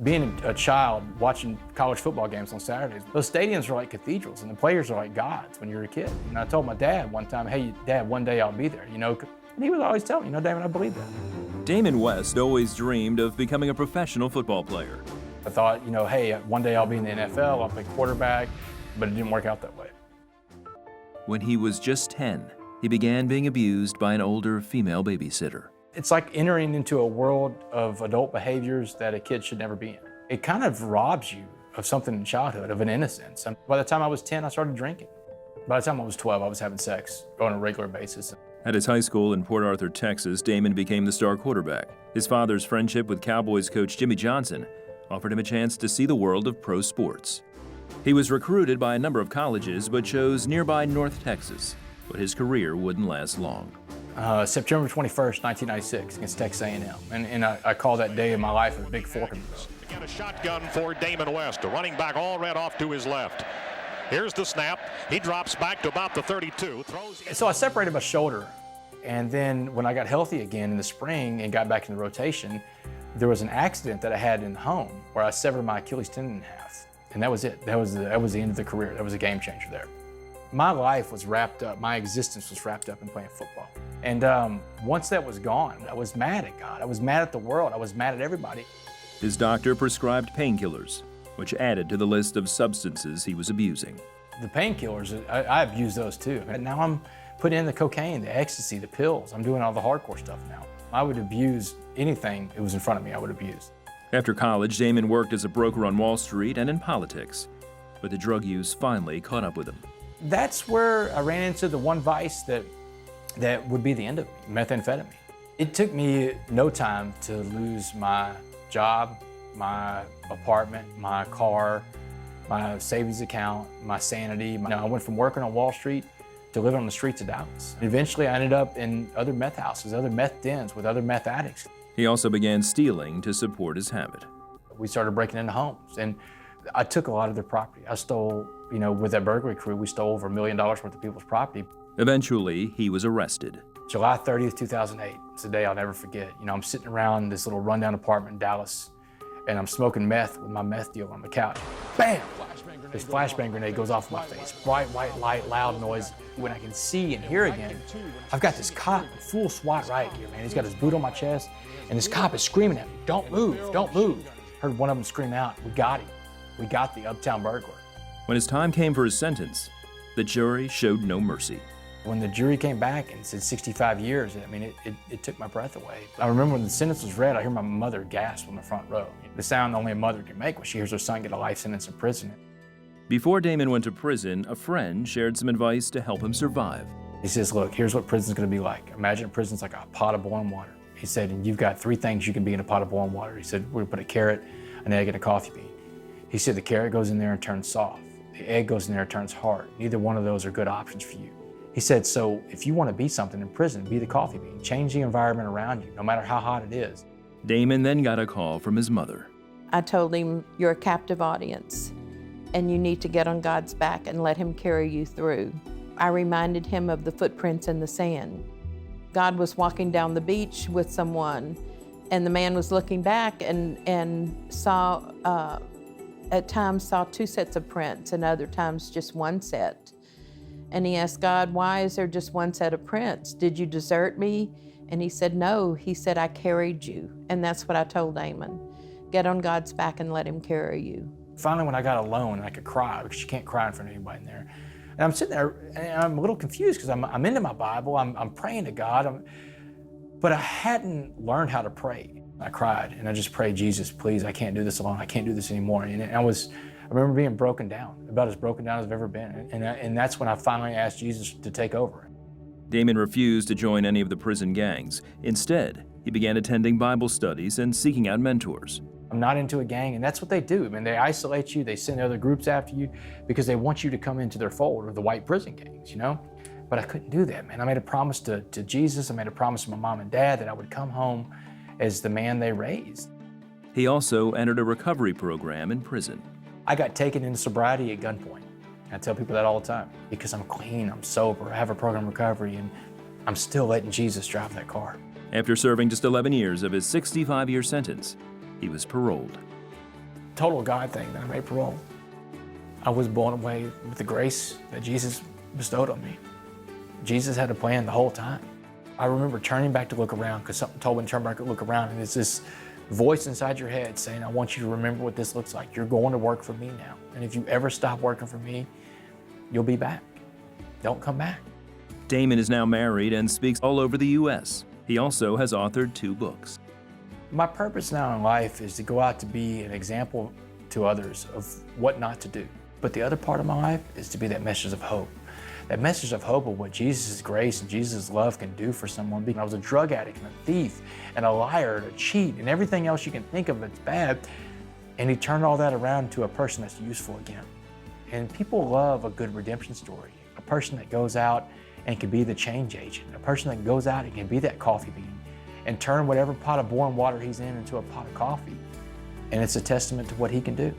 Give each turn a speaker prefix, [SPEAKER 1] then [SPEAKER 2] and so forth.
[SPEAKER 1] Being a child, watching college football games on Saturdays, those stadiums are like cathedrals and the players are like gods when you're a kid. And I told my dad one time, hey, Dad, one day I'll be there, you know? And he would always tell me, David, I believe that.
[SPEAKER 2] Damon West always dreamed of becoming a professional football player.
[SPEAKER 1] I thought, hey, one day I'll be in the NFL, I'll play quarterback, but it didn't work out that way.
[SPEAKER 2] When he was just 10, he began being abused by an older female babysitter.
[SPEAKER 1] It's like entering into a world of adult behaviors that a kid should never be in. It kind of robs you of something in childhood, of an innocence. And by the time I was 10, I started drinking. By the time I was 12, I was having sex on a regular basis.
[SPEAKER 2] At his high school in Port Arthur, Texas, Damon became the star quarterback. His father's friendship with Cowboys coach Jimmy Johnson offered him a chance to see the world of pro sports. He was recruited by a number of colleges, but chose nearby North Texas. But his career wouldn't last long.
[SPEAKER 1] September 21st, 1996, against Texas A&M. And I call that day of my life a big fork in the road.
[SPEAKER 3] Again, a shotgun for Damon West, a running back all red off to his left. Here's the snap. He drops back to about the 32.
[SPEAKER 1] So I separated my shoulder. And then when I got healthy again in the spring and got back in the rotation, there was an accident that I had in the home where I severed my Achilles tendon in half. And that was it. That was the end of the career. That was a game changer there. My life was wrapped up, my existence was wrapped up in playing football. And once that was gone, I was mad at God. I was mad at the world. I was mad at everybody.
[SPEAKER 2] His doctor prescribed painkillers, which added to the list of substances he was abusing.
[SPEAKER 1] The painkillers, I abused those too. And now I'm putting in the cocaine, the ecstasy, the pills. I'm doing all the hardcore stuff now. I would abuse anything that was in front of me, I would abuse.
[SPEAKER 2] After college, Damon worked as a broker on Wall Street and in politics, but the drug use finally caught up with him.
[SPEAKER 1] That's where I ran into the one vice that would be the end of me, methamphetamine. It took me no time to lose my job, my apartment, my car, my savings account, my sanity. I went from working on Wall Street to living on the streets of Dallas. Eventually, I ended up in other meth houses, other meth dens with other meth addicts.
[SPEAKER 2] He also began stealing to support his habit.
[SPEAKER 1] We started breaking into homes, and I took a lot of their property. I stole, with that burglary crew, we stole over $1 million worth of people's property.
[SPEAKER 2] Eventually, he was arrested.
[SPEAKER 1] July 30th, 2008. It's a day I'll never forget. I'm sitting around this little rundown apartment in Dallas, and I'm smoking meth with my meth dealer on the couch. Bam! This flashbang grenade goes off in my face. Bright white light, loud noise. When I can see and hear again, I've got this cop in full SWAT riot gear, man. He's got his boot on my chest, and this cop is screaming at me, "Don't move, don't move." Heard one of them scream out, "We got him. We got the uptown burglar."
[SPEAKER 2] When his time came for his sentence, the jury showed no mercy.
[SPEAKER 1] When the jury came back and said 65 years, it took my breath away. I remember when the sentence was read, I hear my mother gasp on the front row. The sound only a mother can make when she hears her son get a life sentence in prison.
[SPEAKER 2] Before Damon went to prison, a friend shared some advice to help him survive.
[SPEAKER 1] He says, look, here's what prison's gonna be like. Imagine prison's like a pot of boiling water. He said, and you've got 3 things you can be in a pot of boiling water. He said, we're gonna put a carrot, an egg, and a coffee bean. He said the carrot goes in there and turns soft. The egg goes in there and turns hard. Neither one of those are good options for you. He said, so if you want to be something in prison, be the coffee bean. Change the environment around you, no matter how hot it is.
[SPEAKER 2] Damon then got a call from his mother.
[SPEAKER 4] I told him, you're a captive audience, and you need to get on God's back and let him carry you through. I reminded him of the footprints in the sand. God was walking down the beach with someone, and the man was looking back and saw, at times saw 2 sets of prints, and other times just 1 set. And he asked God, why is there just 1 set of prints? Did you desert me? And he said, no. He said, I carried you. And that's what I told Damon. Get on God's back and let him carry you.
[SPEAKER 1] Finally, when I got alone, I could cry, because you can't cry in front of anybody in there. And I'm sitting there, and I'm a little confused, because I'm into my Bible, I'm praying to God, but I hadn't learned how to pray. I cried, and I just prayed, Jesus, please, I can't do this alone. I can't do this anymore. And I remember being broken down, about as broken down as I've ever been. And that's when I finally asked Jesus to take over.
[SPEAKER 2] Damon refused to join any of the prison gangs. Instead, he began attending Bible studies and seeking out mentors.
[SPEAKER 1] I'm not into a gang, and that's what they do. They isolate you, they send other groups after you because they want you to come into their fold, or the white prison gangs, But I couldn't do that, man. I made a promise to Jesus, I made a promise to my mom and dad that I would come home as the man they raised.
[SPEAKER 2] He also entered a recovery program in prison.
[SPEAKER 1] I got taken into sobriety at gunpoint. I tell people that all the time, because I'm clean, I'm sober, I have a program of recovery, and I'm still letting Jesus drive that car.
[SPEAKER 2] After serving just 11 years of his 65-year sentence, he was paroled.
[SPEAKER 1] total God thing that I made parole. I was blown away with the grace that Jesus bestowed on me. Jesus had a plan the whole time. I remember turning back to look around because something told me to turn back and look around, and it's this voice inside your head saying, I want you to remember what this looks like. You're going to work for me now. And if you ever stop working for me, you'll be back. Don't come back.
[SPEAKER 2] Damon is now married and speaks all over the U.S. He also has authored 2 books.
[SPEAKER 1] My purpose now in life is to go out to be an example to others of what not to do. But the other part of my life is to be that message of hope. That message of hope of what Jesus' grace and Jesus' love can do for someone. I was a drug addict and a thief and a liar and a cheat and everything else you can think of that's bad. And he turned all that around to a person that's useful again. And people love a good redemption story. A person that goes out and can be the change agent. A person that goes out and can be that coffee bean and turn whatever pot of boiling water he's in into a pot of coffee. And it's a testament to what he can do.